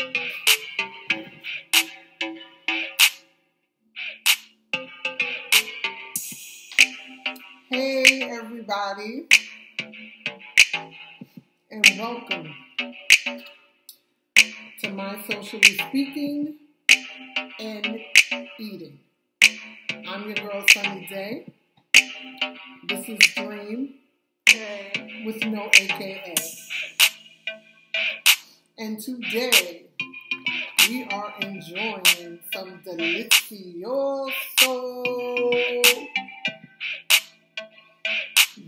Hey everybody, and welcome to my Socially Speaking and Eating. I'm your girl Sunny Day. This is Dream with no AKA. And today we are enjoying some delicioso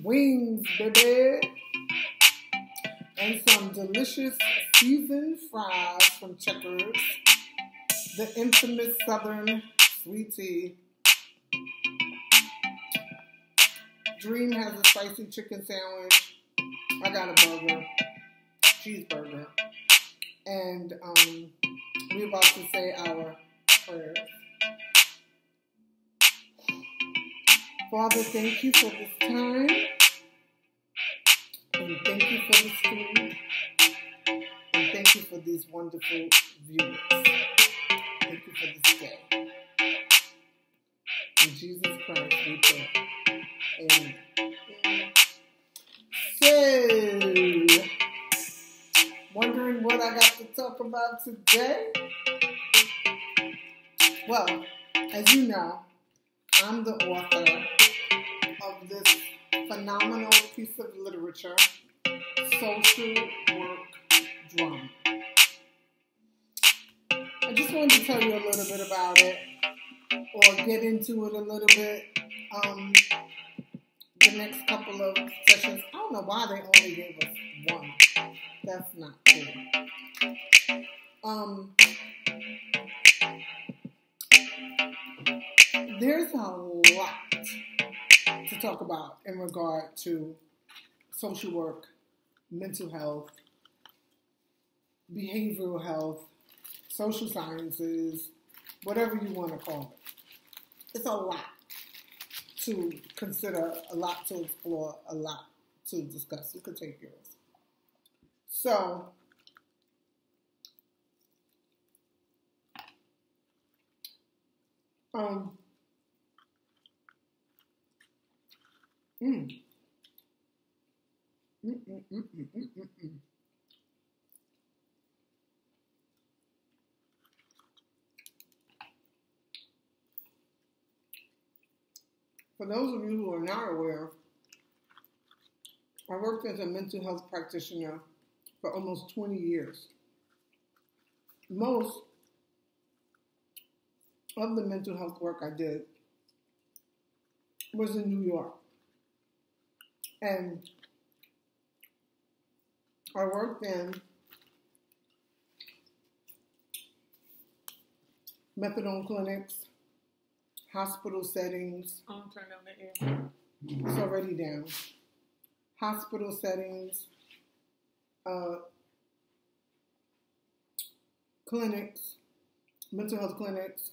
wings, baby, and some delicious seasoned fries from Checkers, the infamous Southern sweet tea. Dream has a spicy chicken sandwich. I got a burger, cheeseburger, and we're about to say our prayers. Father, thank you for this time, and thank you for this food, and thank you for these wonderful viewers. Thank you for this day. In Jesus Christ, we pray. Amen. So, wondering what I got to talk about today? Well, as you know, I'm the author of this phenomenal piece of literature, Social Work Drama. I just wanted to tell you a little bit about it, or get into it a little bit. The next couple of sessions, I don't know why they only gave us one. That's not cool. There's a lot to talk about in regard to social work, mental health, behavioral health, social sciences, whatever you want to call it. It's a lot to consider, a lot to explore, a lot to discuss. You could take yours. So, For those of you who are not aware, I worked as a mental health practitioner for almost 20 years. Most of the mental health work I did was in New York. And I worked in methadone clinics, hospital settings. I'll turn down the air. It's already down. Hospital settings, clinics, mental health clinics,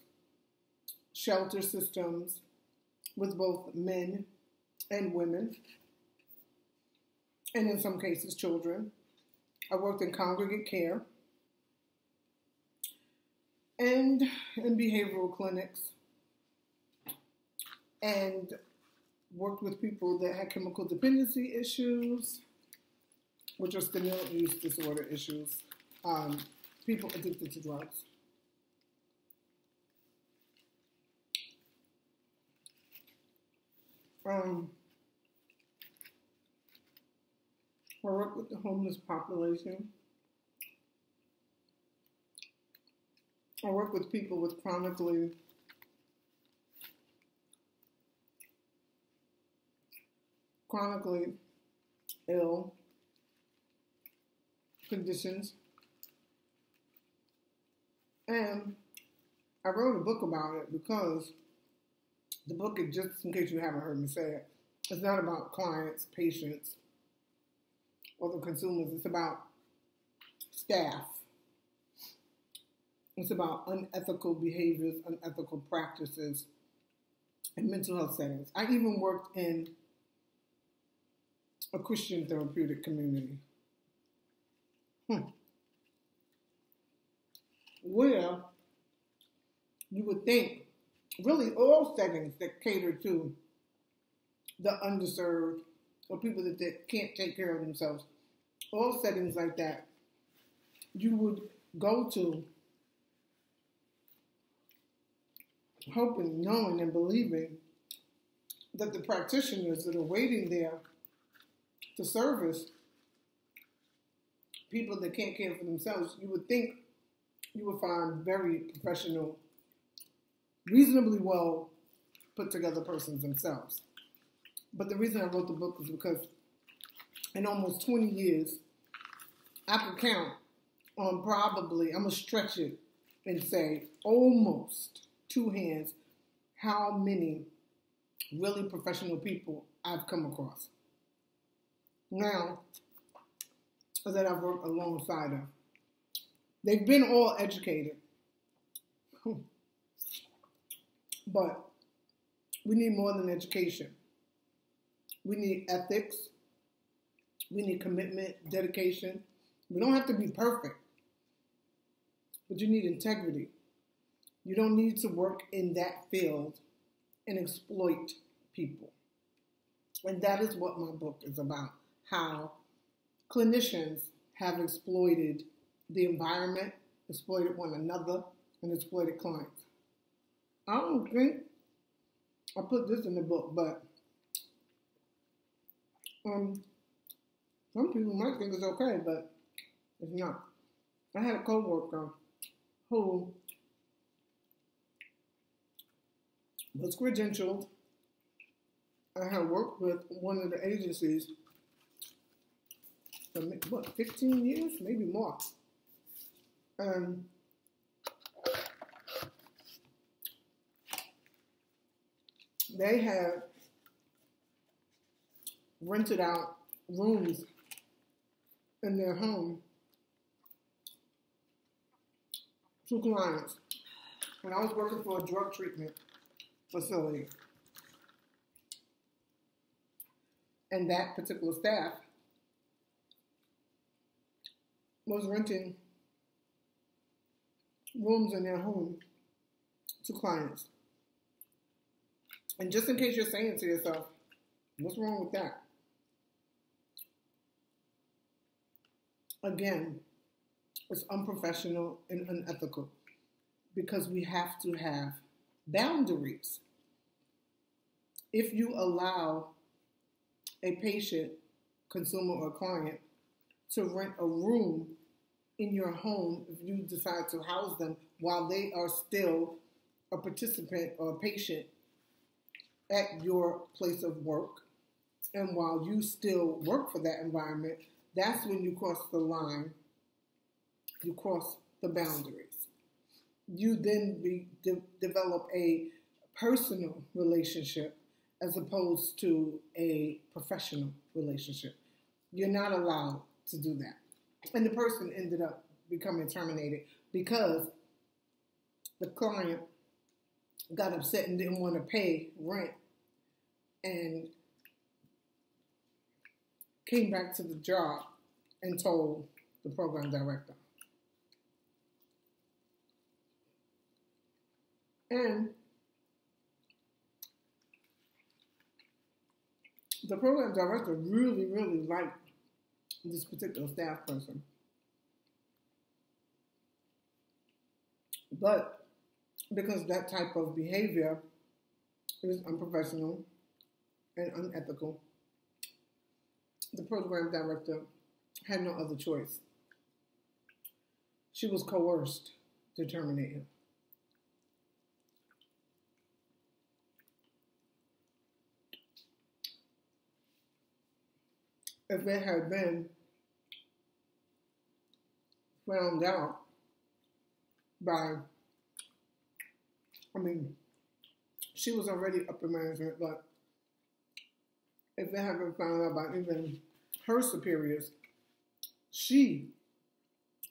shelter systems with both men and women, and in some cases children. I worked in congregate care and in behavioral clinics, and worked with people that had chemical dependency issues, which are stimulant use disorder issues, people addicted to drugs. I work with the homeless population. I work with people with chronically ill conditions. And I wrote a book about it because the book, is just in case you haven't heard me say it, it's not about clients, patients, or the consumers. It's about staff. It's about unethical behaviors, unethical practices in mental health settings. I even worked in a Christian therapeutic community. where you would think really all settings that cater to the underserved or people that can't take care of themselves, all settings like that, you would go to hoping, knowing, and believing that the practitioners that are waiting there to service people that can't care for themselves, you would think you would find very professional, reasonably well put together persons themselves. But the reason I wrote the book is because in almost 20 years, I could count on probably, I'm going to stretch it and say almost two hands, how many really professional people I've come across. Now, that I've worked alongside of. They've been all educated. But we need more than education. We need ethics. We need commitment, dedication. We don't have to be perfect, but you need integrity. You don't need to work in that field and exploit people. And that is what my book is about, how clinicians have exploited the environment, exploited one another, and exploited clients. I don't think I put this in the book, but some people might think it's okay, but it's not. I had a coworker who was credentialed. I had worked with one of the agencies for, 15 years? Maybe more. They had rented out rooms in their home to clients when I was working for a drug treatment facility. And that particular staff was renting rooms in their home to clients. And just in case you're saying to yourself, what's wrong with that? Again, it's unprofessional and unethical because we have to have boundaries. If you allow a patient, consumer, or client to rent a room in your home, if you decide to house them while they are still a participant or a patient at your place of work, and while you still work for that environment, that's when you cross the line, you cross the boundaries. You then develop a personal relationship as opposed to a professional relationship. You're not allowed to do that. And the person ended up becoming terminated because the client got upset and didn't want to pay rent and came back to the job and told the program director. And the program director really, really liked this particular staff person. But because that type of behavior is unprofessional and unethical, the program director had no other choice. She was coerced to terminate him. If it had been found out by, she was already upper management, but if it had been found out by even her superiors, she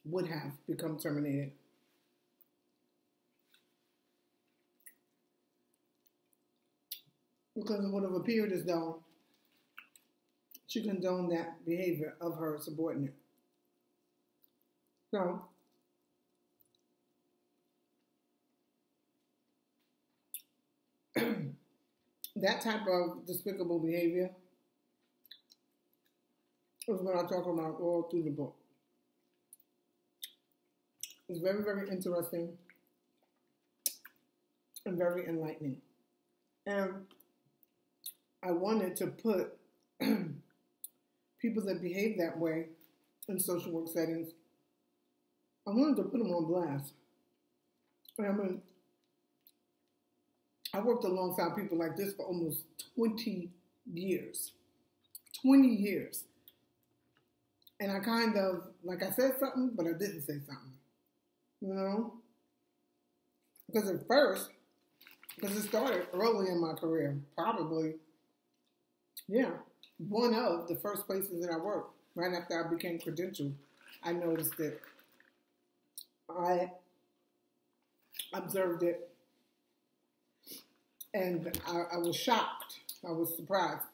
would have become terminated. Because it would have appeared as though she condoned that behavior of her subordinate. So, that type of despicable behavior is what I talk about all through the book. It's very, very interesting and very enlightening. And I wanted to put people that behave that way in social work settings, I wanted to put them on blast. I mean, I worked alongside people like this for almost 20 years. 20 years. And I kind of, like I said something, but I didn't say something. You know? Because at first, because it started early in my career, probably, yeah, one of the first places that I worked, right after I became credentialed, I noticed it. I observed it, and I was shocked. I was surprised.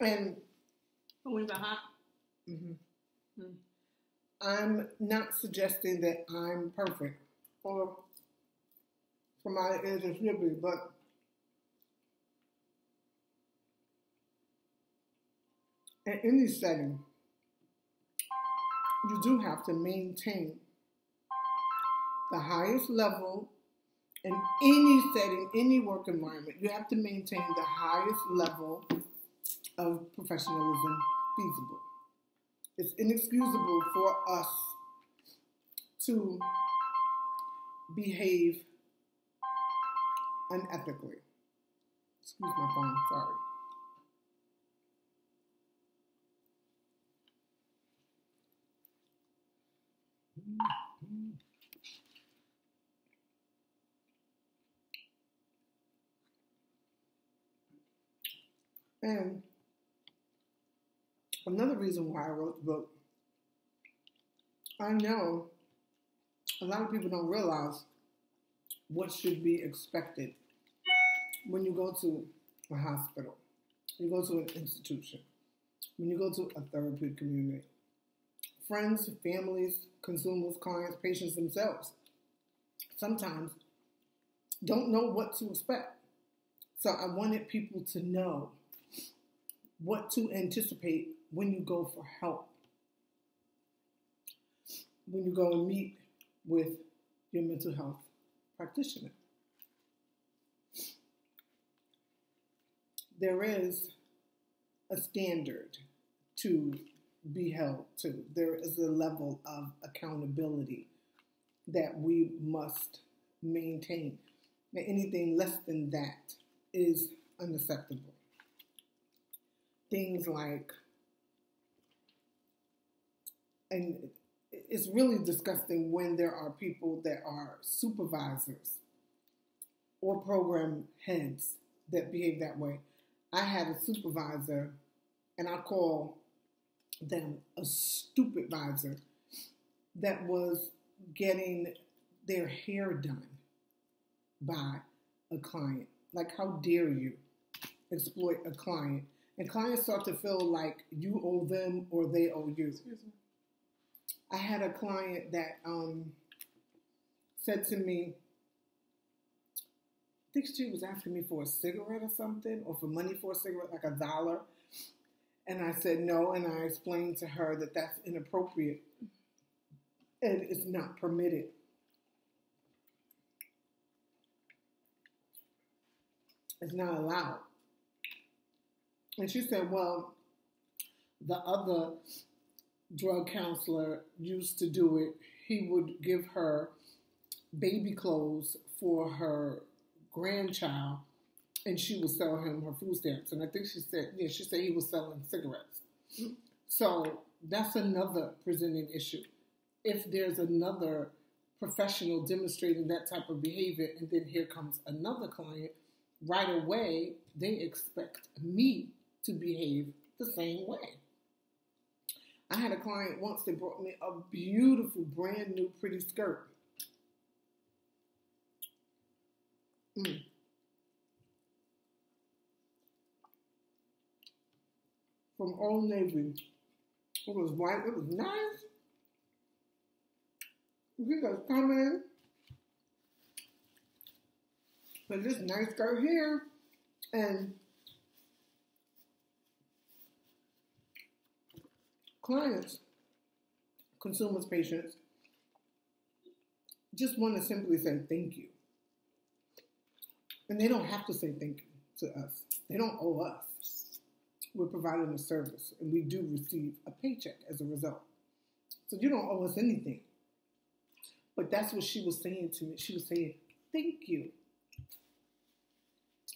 And when got hot? I'm not suggesting that I'm perfect, or somebody is or should be, but in any setting, you do have to maintain the highest level in any setting, any work environment. You have to maintain the highest level of professionalism feasible. It's inexcusable for us to behave unethically. Excuse my phone, sorry. And another reason why I wrote the book, I know a lot of people don't realize what should be expected when you go to a hospital, you go to an institution, when you go to a therapeutic community. Friends, families, consumers, clients, patients themselves sometimes don't know what to expect. So I wanted people to know what to anticipate when you go for help, when you go and meet with your mental health practitioner. There is a standard to be held to. There is a level of accountability that we must maintain. And anything less than that is unacceptable. Things like, and it's really disgusting when there are people that are supervisors or program heads that behave that way. I had a supervisor, and I call them a stupid advisor, that was getting their hair done by a client. Like, how dare you exploit a client? And clients start to feel like you owe them or they owe you. I had a client that said to me, I think she was asking me for a cigarette or something, or for money for a cigarette, like $1. And I said no, and I explained to her that that's inappropriate and it's not permitted. It's not allowed. And she said, well, the other drug counselor used to do it. He would give her baby clothes for her grandchild, and she would sell him her food stamps. And I think she said he was selling cigarettes. So that's another presenting issue. If there's another professional demonstrating that type of behavior, and then here comes another client, right away, they expect me to behave the same way. I had a client once that brought me a beautiful, brand new, pretty skirt. From Old Navy. It was white. It was nice. He goes, come in. But this nice girl here, and clients, consumers, patients, just want to simply say thank you. And they don't have to say thank you to us. They don't owe us. We're providing a service, and we do receive a paycheck as a result. So you don't owe us anything. But that's what she was saying to me. She was saying, thank you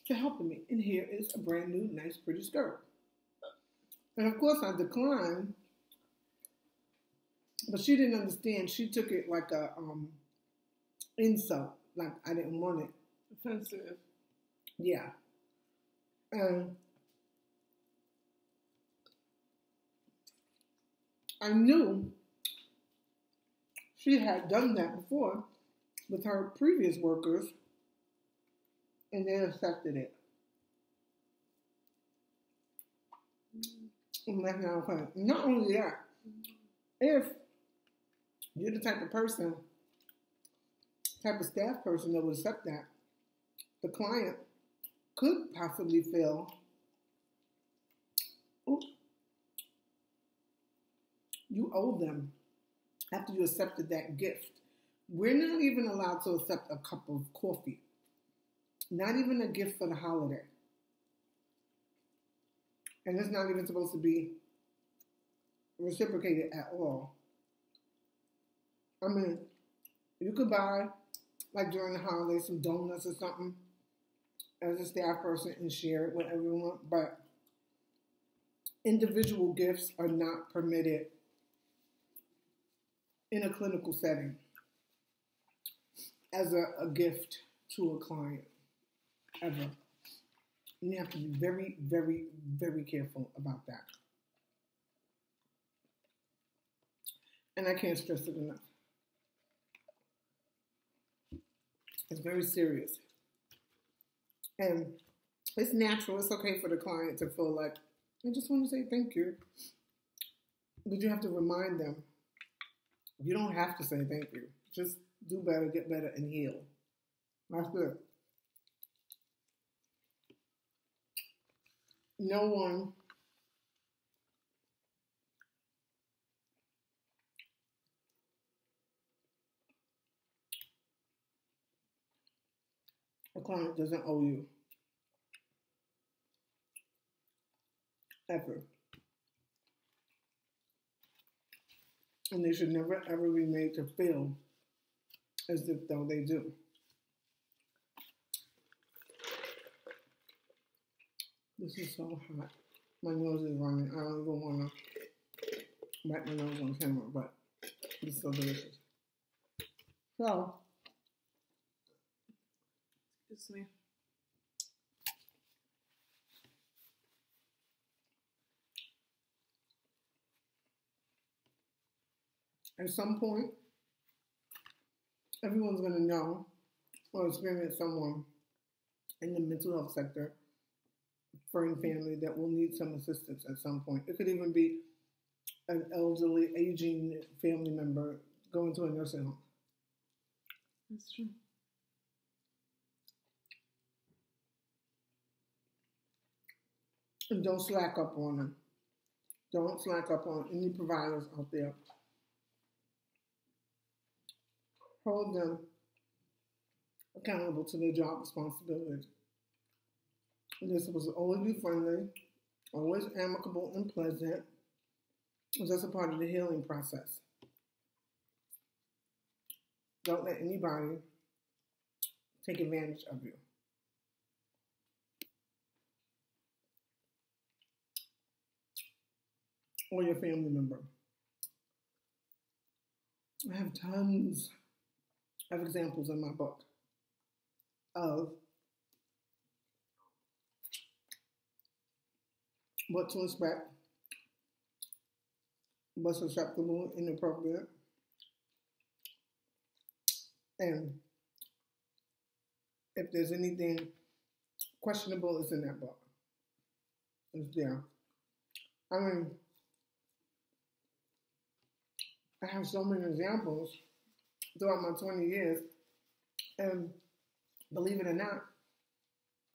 for helping me. And here is a brand new, nice, pretty skirt. And of course I declined, but she didn't understand. She took it like a insult, like I didn't want it. Offensive. Yeah. And I knew she had done that before with her previous workers, and they accepted it. And that's not okay. Not only that, if you're the type of person, type of staff person that would accept that, the client could possibly feel, oh, you owe them after you accepted that gift. We're not even allowed to accept a cup of coffee. Not even a gift for the holiday. And it's not even supposed to be reciprocated at all. I mean, you could buy, like during the holidays, some donuts or something as a staff person and share it with everyone, but individual gifts are not permitted in a clinical setting as a gift to a client, ever. And you have to be very, very, very careful about that. And I can't stress it enough. It's very serious. And it's natural. It's okay for the client to feel like, I just want to say thank you. But you have to remind them, you don't have to say thank you. Just do better, get better, and heal. That's good. No one a client doesn't owe you ever. And they should never ever be made to feel as if though they do. This is so hot. My nose is running. I don't even want to wipe my nose on camera, but it's so delicious. So, Excuse me. at some point, everyone's going to know or experience someone in the mental health sector, friend, family, that will need some assistance at some point. It could even be an elderly, aging family member going to a nursing home. That's true. And don't slack up on them. Don't slack up on any providers out there. Hold them accountable to their job responsibilities. And they're supposed to always be friendly, always amicable and pleasant. And that's a part of the healing process. Don't let anybody take advantage of you. Or your family member. I have tons of examples in my book of what to expect, what's acceptable, inappropriate, and if there's anything questionable, it's in that book. It's there. I mean, I have so many examples throughout my 20 years, and believe it or not,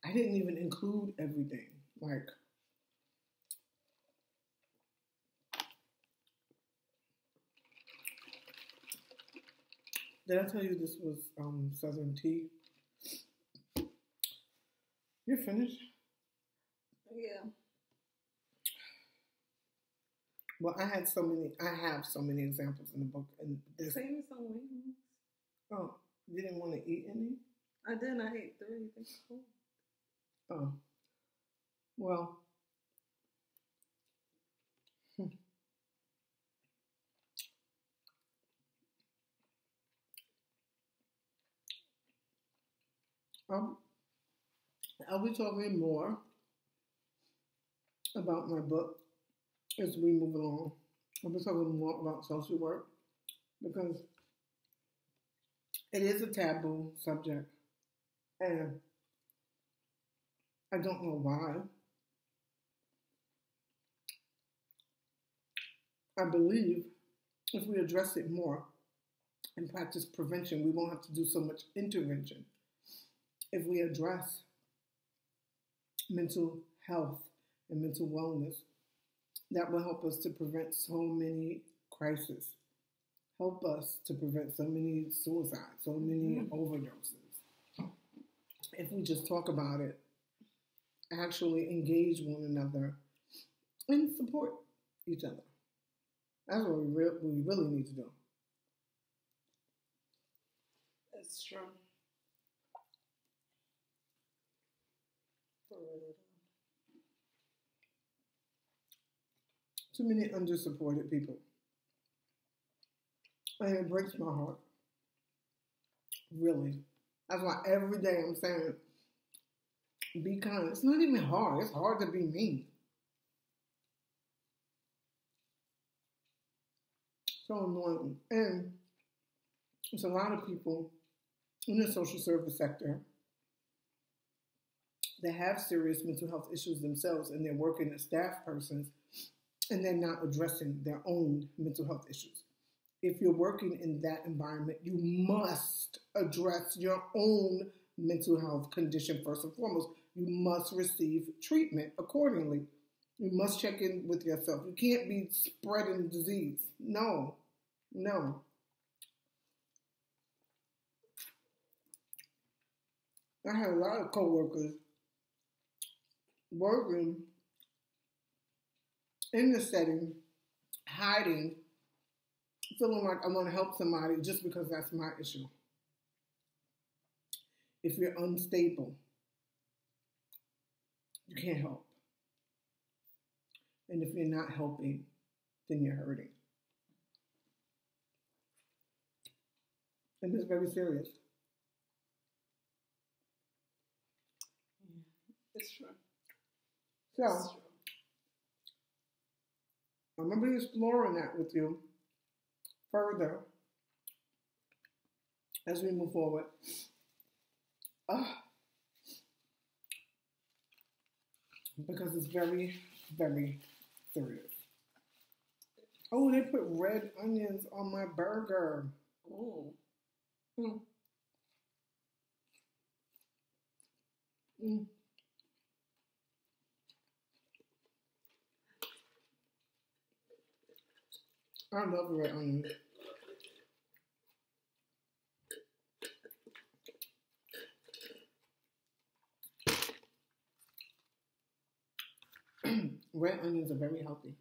I didn't even include everything. Like, did I tell you this was Southern tea? You're finished? Yeah. Well, I have so many examples in the book. And this, Save me some wings. oh, you didn't want to eat any? I did. I ate 3. That's cool. Oh, well, hmm. um, I'll be talking more about my book as we move along. I'll be talking more about social work because it is a taboo subject, and I don't know why. I believe if we address it more and practice prevention, we won't have to do so much intervention. If we address mental health and mental wellness, that will help us to prevent so many crises, help us to prevent so many suicides, so many overdoses. If we just talk about it, actually engage one another, and support each other. That's what we really need to do. That's true. For real. Too many undersupported people. And it breaks my heart. Really. That's why every day I'm saying, be kind. It's not even hard. It's hard to be mean. So annoying. And there's a lot of people in the social service sector that have serious mental health issues themselves, and they're working as staff persons, and they're not addressing their own mental health issues. If you're working in that environment, you must address your own mental health condition first and foremost. You must receive treatment accordingly. You must check in with yourself. You can't be spreading disease. No. I had a lot of coworkers working in the setting, hiding, feeling like I want to help somebody just because that's my issue. If you're unstable, you can't help. And if you're not helping, then you're hurting. And it's very serious. It's true. So, It's true. I'm going to be exploring that with you further as we move forward. Because it's very, very serious. Oh, they put red onions on my burger. Ooh. Mm. Mm. I love red onions. Red onions are very healthy.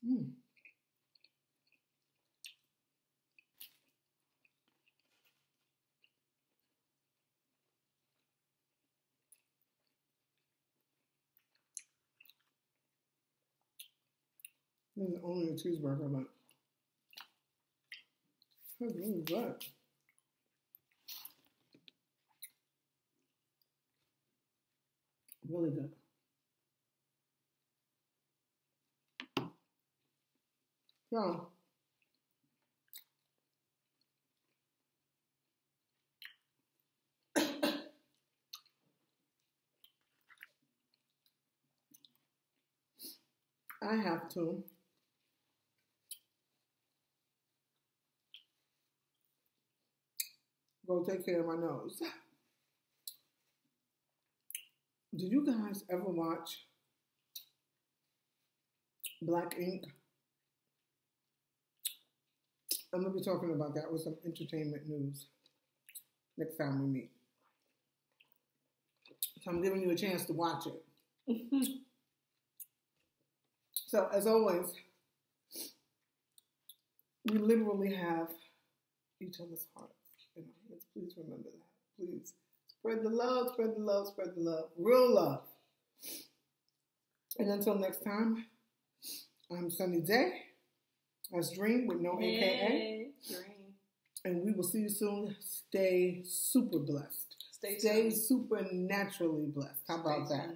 Mm. This is only a cheeseburger, but it's really good. Really good. So, I have to go take care of my nose. Did you guys ever watch Black Ink? I'm going to be talking about that with some entertainment news next time we meet. So I'm giving you a chance to watch it. So, as always, we literally have each other's hearts in our hands. Please remember that. Please spread the love, spread the love, spread the love. Real love. And until next time, I'm Sunny Day. That's Dream with no AKA. Dream. And we will see you soon. Stay super blessed. Stay supernaturally blessed. How about that?